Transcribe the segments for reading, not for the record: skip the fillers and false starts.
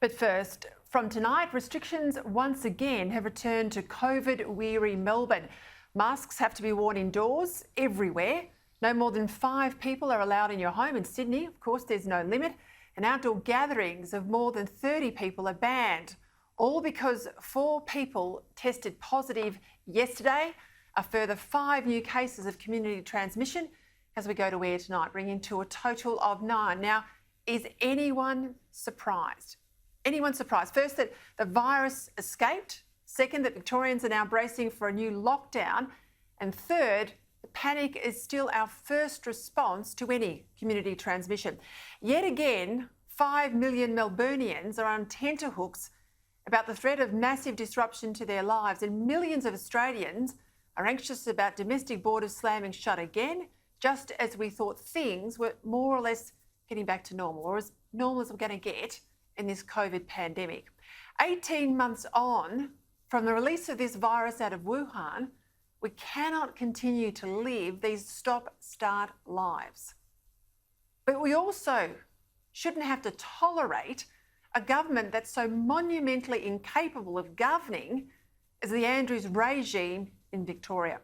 But first, from tonight, restrictions once again have returned to COVID-weary Melbourne. Masks have to be worn indoors, everywhere. No more than 5 people are allowed in your home. In Sydney, of course, there's no limit. And outdoor gatherings of more than 30 people are banned. All because 4 people tested positive yesterday. A further 5 new cases of community transmission as we go to air tonight, bringing to a total of 9. Now, is anyone surprised? Anyone surprised? First, that the virus escaped. Second, that Victorians are now bracing for a new lockdown. And third, the panic is still our first response to any community transmission. Yet again, 5 million Melburnians are on tenterhooks about the threat of massive disruption to their lives, and millions of Australians are anxious about domestic borders slamming shut again, just as we thought things were more or less getting back to normal, or as normal as we're going to get in this COVID pandemic. 18 months on from the release of this virus out of Wuhan, we cannot continue to live these stop-start lives. But we also shouldn't have to tolerate a government that's so monumentally incapable of governing as the Andrews regime in Victoria.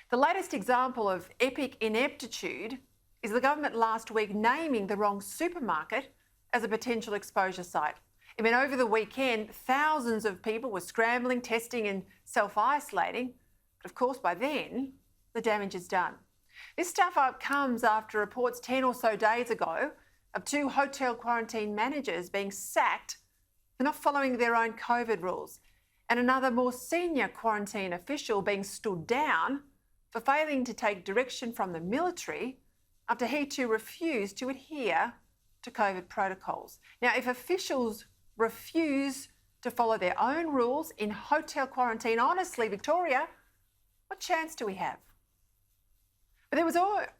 The latest example of epic ineptitude is the government last week naming the wrong supermarket as a potential exposure site. I mean, over the weekend, thousands of people were scrambling, testing and self-isolating. But of course, by then, the damage is done. This stuff up comes after reports 10 or so days ago of 2 hotel quarantine managers being sacked for not following their own COVID rules, and another more senior quarantine official being stood down for failing to take direction from the military after he too refused to adhere to COVID protocols. Now, if officials refuse to follow their own rules in hotel quarantine, honestly, Victoria, what chance do we have? But there was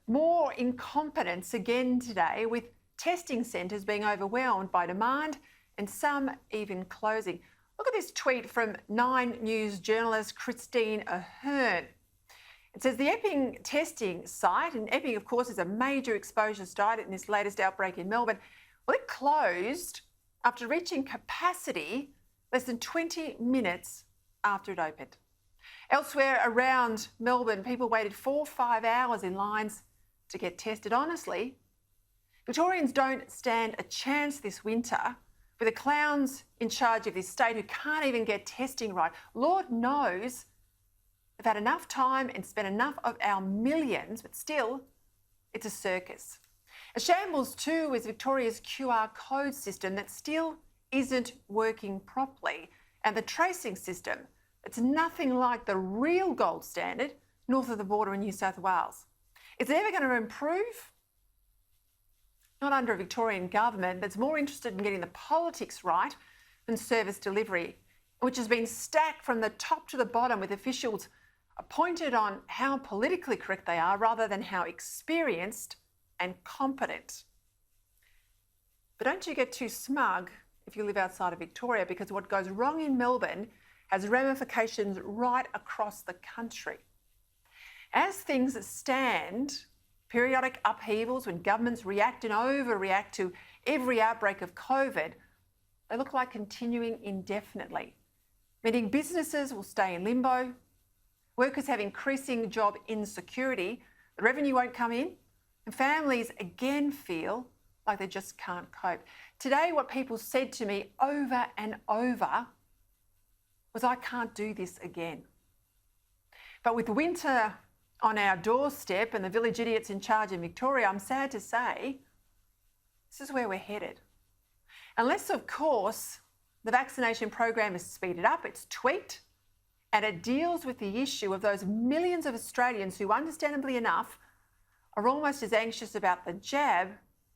more incompetence again today, with testing centres being overwhelmed by demand and some even closing. Look at this tweet from 9 News journalist Christine Ahern. It says the Epping testing site, and Epping, of course, is a major exposure site in this latest outbreak in Melbourne, well, it closed after reaching capacity less than 20 minutes after it opened. Elsewhere around Melbourne, people waited 4 or 5 hours in lines to get tested. Honestly, Victorians don't stand a chance this winter with the clowns in charge of this state who can't even get testing right. Lord knows they've had enough time and spent enough of our millions, but still, it's a circus. A shambles too is Victoria's QR code system that still isn't working properly, and the tracing system that's nothing like the real gold standard north of the border in New South Wales. Is it ever going to improve? Not under a Victorian government that's more interested in getting the politics right than service delivery, which has been stacked from the top to the bottom with officials appointed on how politically correct they are rather than how experienced and competent. But don't you get too smug if you live outside of Victoria, because what goes wrong in Melbourne has ramifications right across the country. As things stand, periodic upheavals when governments react and overreact to every outbreak of COVID, they look like continuing indefinitely, meaning businesses will stay in limbo, workers have increasing job insecurity, the revenue won't come in, and families again feel like they just can't cope. Today, what people said to me over and over was, I can't do this again. But with winter on our doorstep and the village idiots in charge in Victoria, I'm sad to say, this is where we're headed. Unless, of course, the vaccination program is speeded up, it's tweaked, and it deals with the issue of those millions of Australians who, understandably enough, are almost as anxious about the jab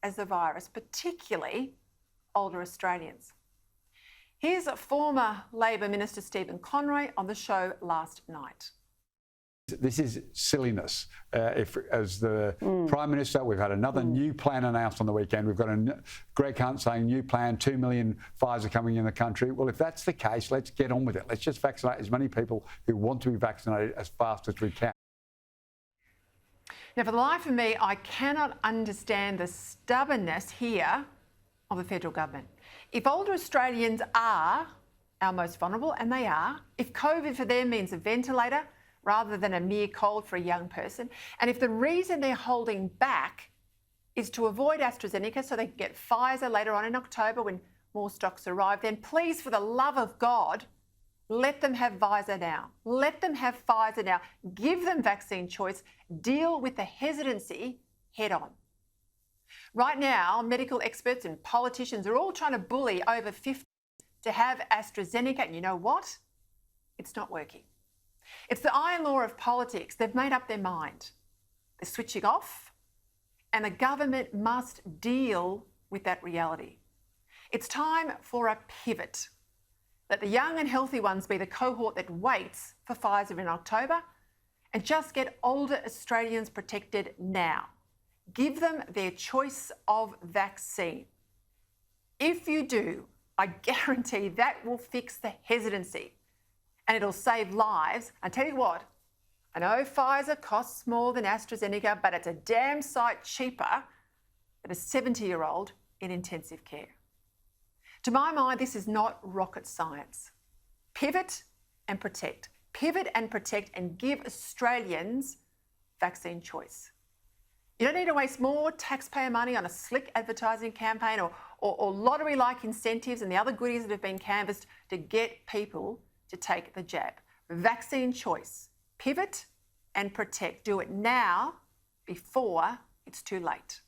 as the virus, particularly older Australians. Here's former Labor Minister Stephen Conroy on the show last night. This is silliness. As the Prime Minister, we've had another new plan announced on the weekend. We've got Greg Hunt saying new plan, 2 million Pfizer coming in the country. Well, if that's the case, let's get on with it. Let's just vaccinate as many people who want to be vaccinated as fast as we can. Now, for the life of me, I cannot understand the stubbornness here of the federal government. If older Australians are our most vulnerable, and they are, if COVID for them means a ventilator rather than a mere cold for a young person, and if the reason they're holding back is to avoid AstraZeneca so they can get Pfizer later on in October when more stocks arrive, then please, for the love of God, let them have Pfizer now. Let them have Pfizer now. Give them vaccine choice. Deal with the hesitancy head on. Right now, medical experts and politicians are all trying to bully over 50 to have AstraZeneca, and you know what? It's not working. It's the iron law of politics. They've made up their mind. They're switching off, and the government must deal with that reality. It's time for a pivot. Let the young and healthy ones be the cohort that waits for Pfizer in October, and just get older Australians protected now. Give them their choice of vaccine. If you do, I guarantee that will fix the hesitancy and it'll save lives. I tell you what, I know Pfizer costs more than AstraZeneca, but it's a damn sight cheaper than a 70-year-old in intensive care. To my mind, this is not rocket science. Pivot and protect. Pivot and protect, and give Australians vaccine choice. You don't need to waste more taxpayer money on a slick advertising campaign or lottery-like incentives and the other goodies that have been canvassed to get people to take the jab. Vaccine choice. Pivot and protect. Do it now before it's too late.